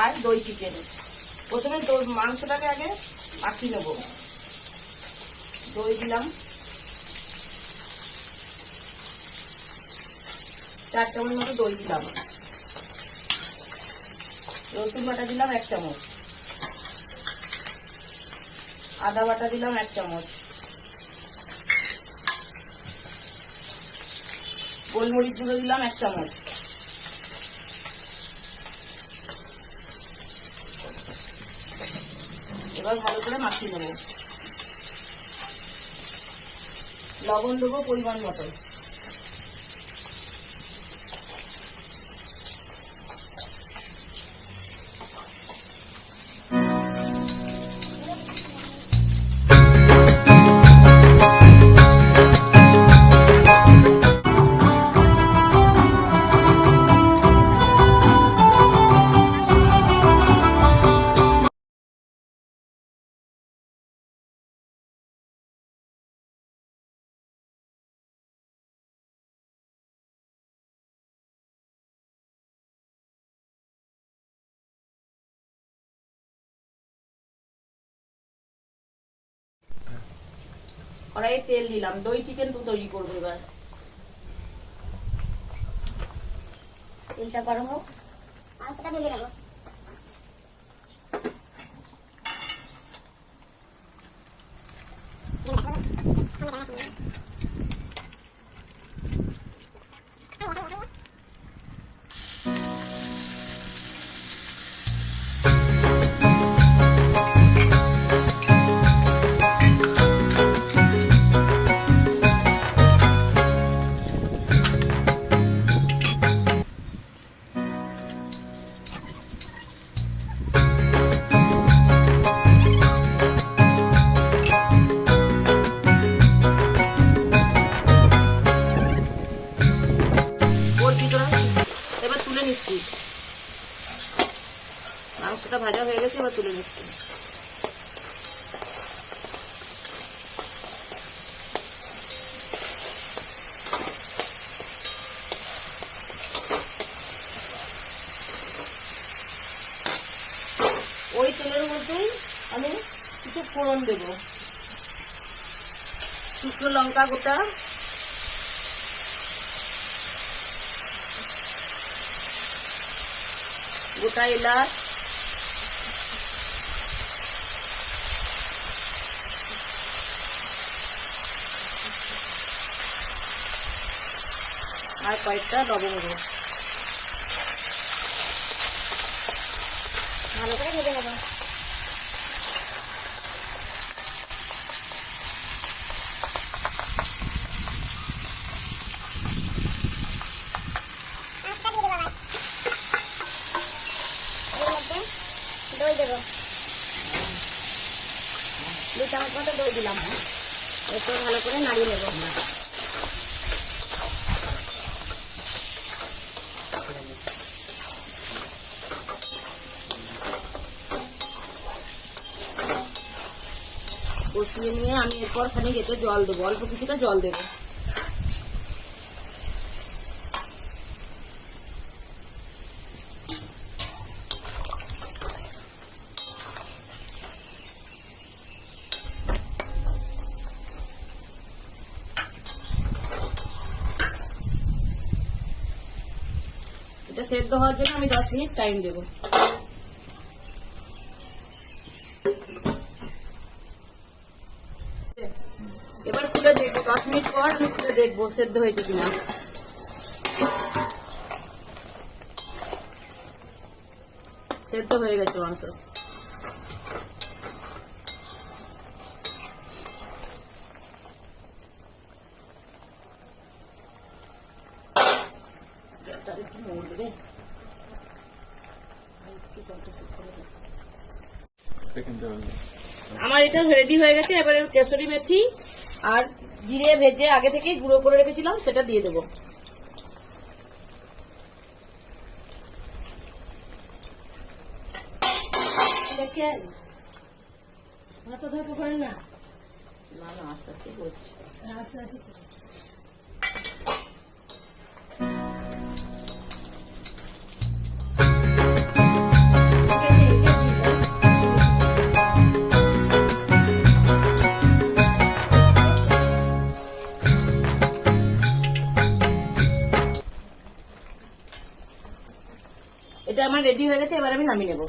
আর দই চিকেন। প্রথমে মাংসটাকে আগে মাখিয়ে নেব। দই দিলাম 4 চামচ মতো দই দিলাম। রসুন বাটা দিলাম 1 চামচ, আদা বাটা দিলাম 1 চামচ, গোলমরিচ গুঁড়ো দিলাম 1 চামচ, এবার ভালো করে মাখিয়ে নেব। লবণ দেবো পরিমাণ মতো। কড়াইয়ে তেল দিলাম, দই চিকেন তৈরি করবো। এবার তেলটা গরম হোক, মাংসটা ভেজে নেবো। এবার তুলে নিচ্ছি, মাংসটা ভাজা হয়ে গেছে, এবার তুলে নিচ্ছি। ওই তেলের মধ্যেই আমি কিছু ফোড়ন দেব। শুকনো লঙ্কা গোটা, গোটা এলাচ, আর কয়েকটা লবঙ্গ ভালো করে ভেজে নেব। দই দেবো, 2 চামচ মতো দই দিলাম। একটু ভালো করে নাড়িয়ে নেব। কষিয়ে নিয়ে আমি এরপর খানিক এতে জল দেবো, অল্প কিছুটা জল দেবো। এটা সেদ্ধ হওয়ার জন্য আমি 10 মিনিট টাইম দেবো। এবার খুলে দেখবো, 10 মিনিট পর আমি খুলে দেখবো সেদ্ধ হয়েছে কিনা। সেদ্ধ হয়ে গেছে মাংস। আমার এটা রেডি হয়ে গেছে। এবারে কেশরি মেথি আর জিরে ভেজে আগে থেকেই গুঁড়ো করে রেখেছিলাম, সেটা দিয়ে দেবো। না না, আস্তে আস্তে করছি। এটা আমার রেডি হয়ে গেছে, এবার আমি নামিয়ে নেবো।